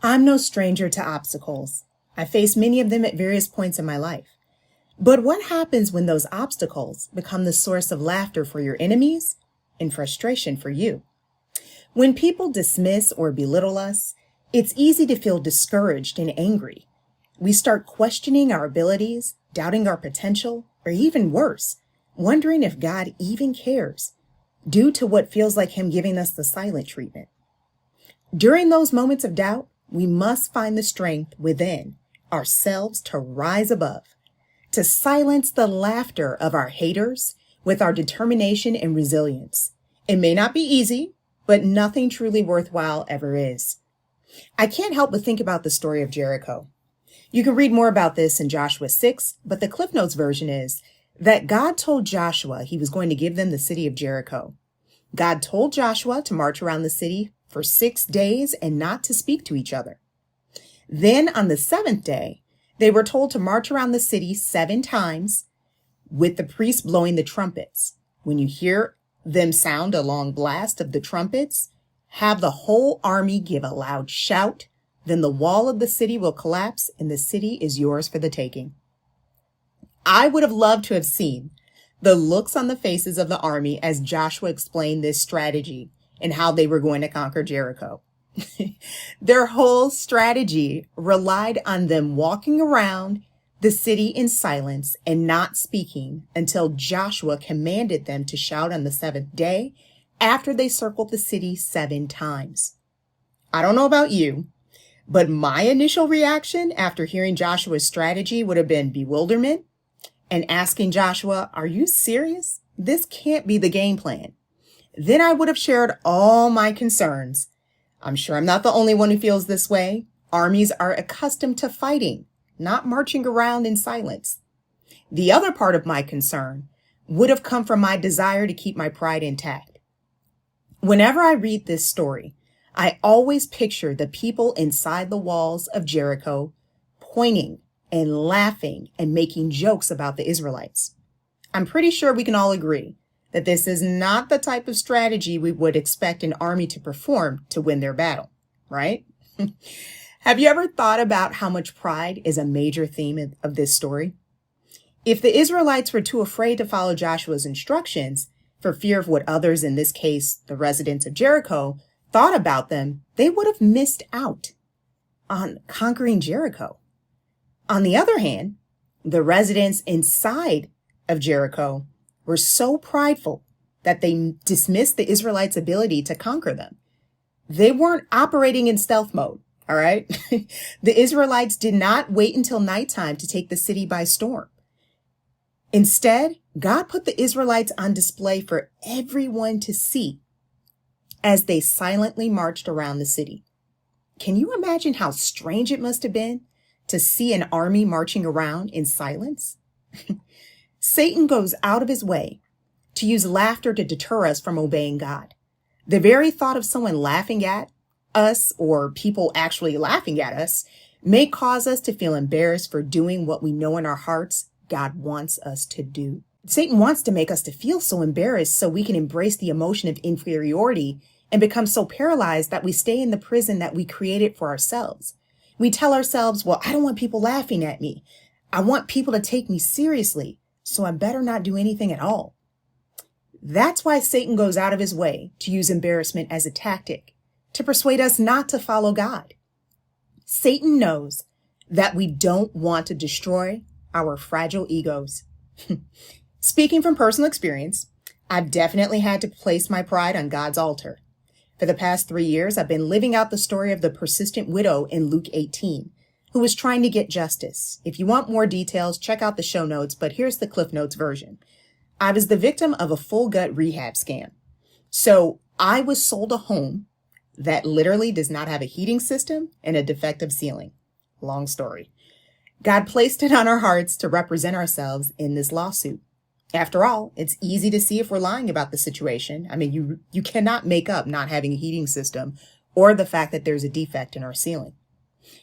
I'm no stranger to obstacles. I face many of them at various points in my life. But what happens when those obstacles become the source of laughter for your enemies and frustration for you? When people dismiss or belittle us, it's easy to feel discouraged and angry. We start questioning our abilities, doubting our potential, or even worse, wondering if God even cares, due to what feels like Him giving us the silent treatment. During those moments of doubt, we must find the strength within ourselves to rise above, to silence the laughter of our haters with our determination and resilience. It may not be easy, but nothing truly worthwhile ever is. I can't help but think about the story of Jericho. You can read more about this in Joshua 6, but the Cliff Notes version is that God told Joshua He was going to give them the city of Jericho. God told Joshua to march around the city for 6 days and not to speak to each other. Then on the seventh day, they were told to march around the city 7 times with the priests blowing the trumpets. When you hear them sound a long blast of the trumpets, have the whole army give a loud shout. Then the wall of the city will collapse and the city is yours for the taking. I would have loved to have seen the looks on the faces of the army as Joshua explained this strategy and how they were going to conquer Jericho. Their whole strategy relied on them walking around the city in silence and not speaking until Joshua commanded them to shout on the 7th day after they circled the city 7 times. I don't know about you, but my initial reaction after hearing Joshua's strategy would have been bewilderment and asking Joshua, "Are you serious? This can't be the game plan." Then I would have shared all my concerns. I'm sure I'm not the only one who feels this way. Armies are accustomed to fighting, not marching around in silence. The other part of my concern would have come from my desire to keep my pride intact. Whenever I read this story, I always picture the people inside the walls of Jericho pointing and laughing and making jokes about the Israelites. I'm pretty sure we can all agree that this is not the type of strategy we would expect an army to perform to win their battle, right? Have you ever thought about how much pride is a major theme of this story? If the Israelites were too afraid to follow Joshua's instructions for fear of what others, in this case, the residents of Jericho, thought about them, they would have missed out on conquering Jericho. On the other hand, the residents inside of Jericho were so prideful that they dismissed the Israelites' ability to conquer them. They weren't operating in stealth mode, all right? The Israelites did not wait until nighttime to take the city by storm. Instead, God put the Israelites on display for everyone to see as they silently marched around the city. Can you imagine how strange it must have been to see an army marching around in silence? Satan goes out of his way to use laughter to deter us from obeying God. The very thought of someone laughing at us or people actually laughing at us may cause us to feel embarrassed for doing what we know in our hearts God wants us to do. Satan wants to make us to feel so embarrassed so we can embrace the emotion of inferiority and become so paralyzed that we stay in the prison that we created for ourselves. We tell ourselves, well, I don't want people laughing at me. I want people to take me seriously, so I better not do anything at all. That's why Satan goes out of his way to use embarrassment as a tactic to persuade us not to follow God. Satan knows that we don't want to destroy our fragile egos. Speaking from personal experience, I've definitely had to place my pride on God's altar. For the past 3 years, I've been living out the story of the persistent widow in Luke 18, who was trying to get justice. If you want more details, check out the show notes, but here's the Cliff Notes version. I was the victim of a full gut rehab scam. So I was sold a home that literally does not have a heating system and a defective ceiling. Long story. God placed it on our hearts to represent ourselves in this lawsuit. After all, it's easy to see if we're lying about the situation. I mean, you cannot make up not having a heating system or the fact that there's a defect in our ceiling.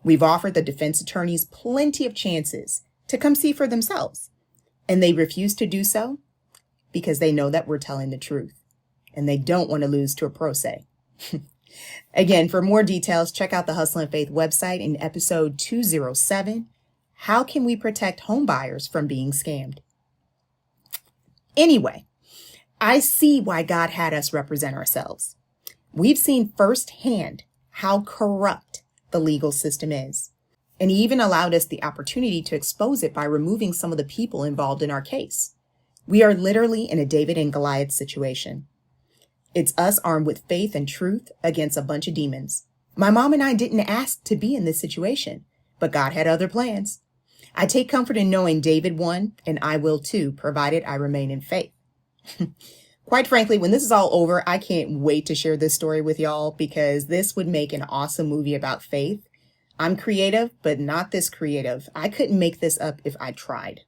We've offered the defense attorneys plenty of chances to come see for themselves, and they refuse to do so because they know that we're telling the truth, and they don't want to lose to a pro se. Again, for more details, check out the Hustle and Faith website in episode 207. How can we protect home buyers from being scammed? Anyway, I see why God had us represent ourselves. We've seen firsthand how corrupt the legal system is. And he even allowed us the opportunity to expose it by removing some of the people involved in our case. We are literally in a David and Goliath situation. It's us armed with faith and truth against a bunch of demons. My mom and I didn't ask to be in this situation, but God had other plans. I take comfort in knowing David won, and I will too, provided I remain in faith. Quite frankly, when this is all over, I can't wait to share this story with y'all because this would make an awesome movie about faith. I'm creative, but not this creative. I couldn't make this up if I tried.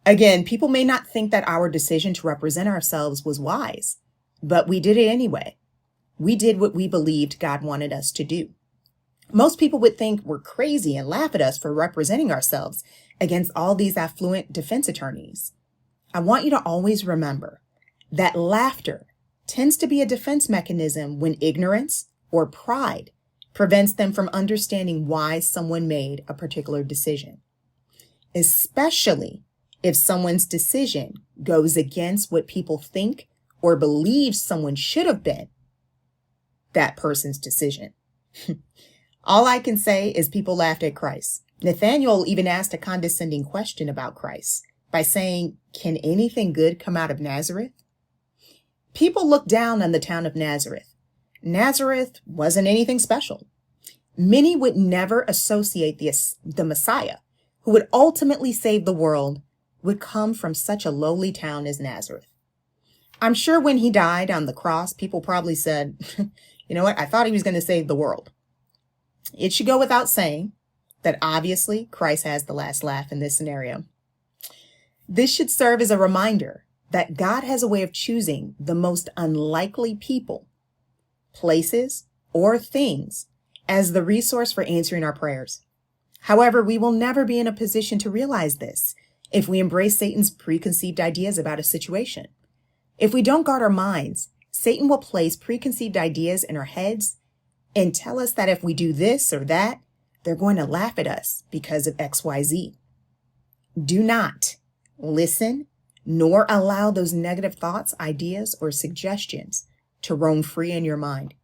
Again, people may not think that our decision to represent ourselves was wise, but we did it anyway. We did what we believed God wanted us to do. Most people would think we're crazy and laugh at us for representing ourselves against all these affluent defense attorneys. I want you to always remember that laughter tends to be a defense mechanism when ignorance or pride prevents them from understanding why someone made a particular decision, especially if someone's decision goes against what people think or believe someone should have been that person's decision. All I can say is people laughed at Christ. Nathanael even asked a condescending question about Christ by saying, "Can anything good come out of Nazareth?" People looked down on the town of Nazareth. Nazareth wasn't anything special. Many would never associate the Messiah, who would ultimately save the world, would come from such a lowly town as Nazareth. I'm sure when he died on the cross, people probably said, you know what, I thought he was going to save the world. It should go without saying that obviously Christ has the last laugh in this scenario. This should serve as a reminder that God has a way of choosing the most unlikely people, places, or things as the resource for answering our prayers. However, we will never be in a position to realize this if we embrace Satan's preconceived ideas about a situation. If we don't guard our minds, Satan will place preconceived ideas in our heads and tell us that if we do this or that, they're going to laugh at us because of XYZ. Do not listen nor allow those negative thoughts, ideas, or suggestions to roam free in your mind.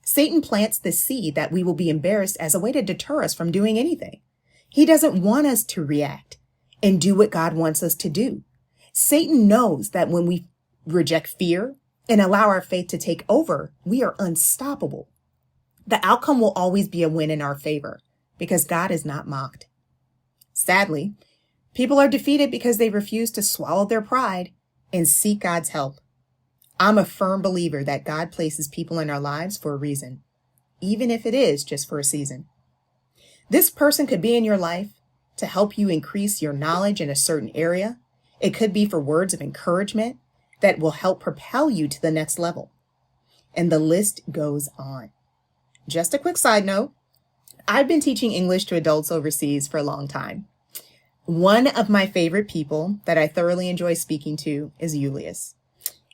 Satan plants the seed that we will be embarrassed as a way to deter us from doing anything. He doesn't want us to react and do what God wants us to do. Satan knows that when we reject fear and allow our faith to take over, we are unstoppable. The outcome will always be a win in our favor because God is not mocked. Sadly, people are defeated because they refuse to swallow their pride and seek God's help. I'm a firm believer that God places people in our lives for a reason, even if it is just for a season. This person could be in your life to help you increase your knowledge in a certain area. It could be for words of encouragement that will help propel you to the next level. And the list goes on. Just a quick side note, I've been teaching English to adults overseas for a long time. One of my favorite people that I thoroughly enjoy speaking to is Julius.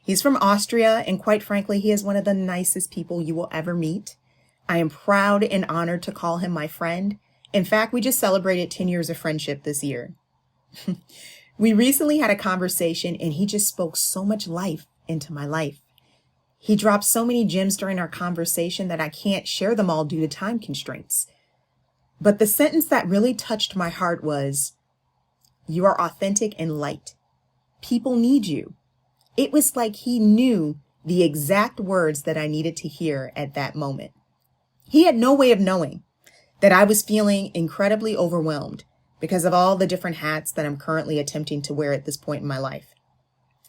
He's from Austria, and quite frankly, he is one of the nicest people you will ever meet. I am proud and honored to call him my friend. In fact, we just celebrated 10 years of friendship this year. We recently had a conversation, and he just spoke so much life into my life. He dropped so many gems during our conversation that I can't share them all due to time constraints. But the sentence that really touched my heart was, "You are authentic and light. People need you." It was like he knew the exact words that I needed to hear at that moment. He had no way of knowing that I was feeling incredibly overwhelmed because of all the different hats that I'm currently attempting to wear at this point in my life.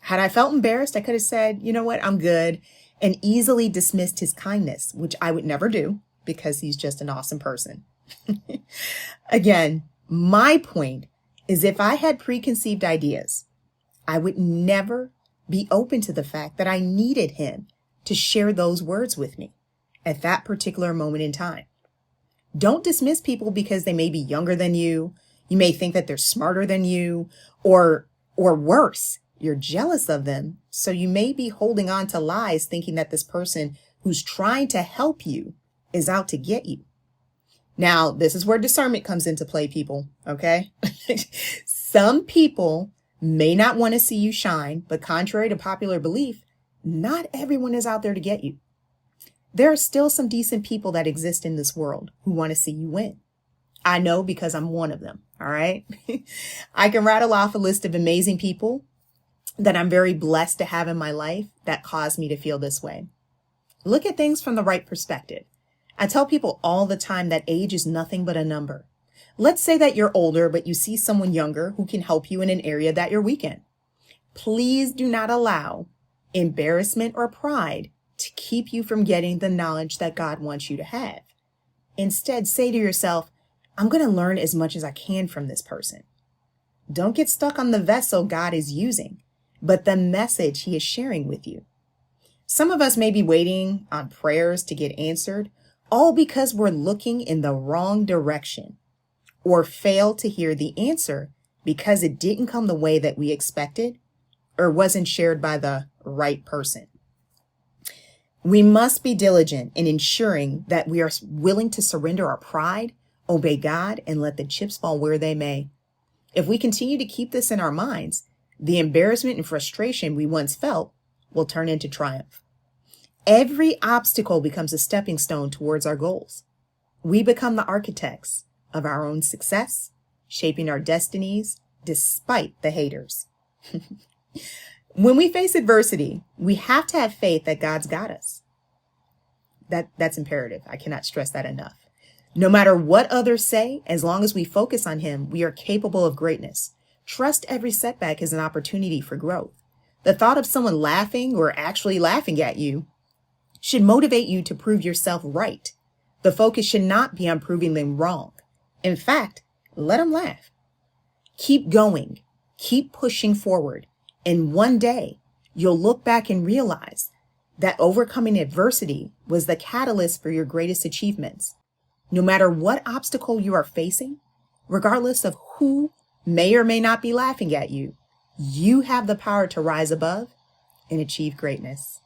Had I felt embarrassed, I could have said, you know what, I'm good, and easily dismissed his kindness, which I would never do because he's just an awesome person. Again, my point is if I had preconceived ideas, I would never be open to the fact that I needed him to share those words with me at that particular moment in time. Don't dismiss people because they may be younger than you. You may think that they're smarter than you, or worse, you're jealous of them. So you may be holding on to lies thinking that this person who's trying to help you is out to get you. Now, this is where discernment comes into play, people, okay? Some people may not want to see you shine, but contrary to popular belief, not everyone is out there to get you. There are still some decent people that exist in this world who want to see you win. I know because I'm one of them, all right? I can rattle off a list of amazing people that I'm very blessed to have in my life that cause me to feel this way. Look at things from the right perspective. I tell people all the time that age is nothing but a number. Let's say that you're older, but you see someone younger who can help you in an area that you're weak in. Please do not allow embarrassment or pride to keep you from getting the knowledge that God wants you to have. Instead, say to yourself, I'm going to learn as much as I can from this person. Don't get stuck on the vessel God is using, but the message he is sharing with you. Some of us may be waiting on prayers to get answered, all because we're looking in the wrong direction or fail to hear the answer because it didn't come the way that we expected or wasn't shared by the right person. We must be diligent in ensuring that we are willing to surrender our pride, obey God, and let the chips fall where they may. If we continue to keep this in our minds, the embarrassment and frustration we once felt will turn into triumph. Every obstacle becomes a stepping stone towards our goals. We become the architects of our own success, shaping our destinies despite the haters. When we face adversity, we have to have faith that God's got us. That's imperative. I cannot stress that enough. No matter what others say, as long as we focus on him, we are capable of greatness. Trust every setback as an opportunity for growth. The thought of someone laughing or actually laughing at you should motivate you to prove yourself right. The focus should not be on proving them wrong. In fact, let them laugh. Keep going. Keep pushing forward. And one day, you'll look back and realize that overcoming adversity was the catalyst for your greatest achievements. No matter what obstacle you are facing, regardless of who may or may not be laughing at you, you have the power to rise above and achieve greatness.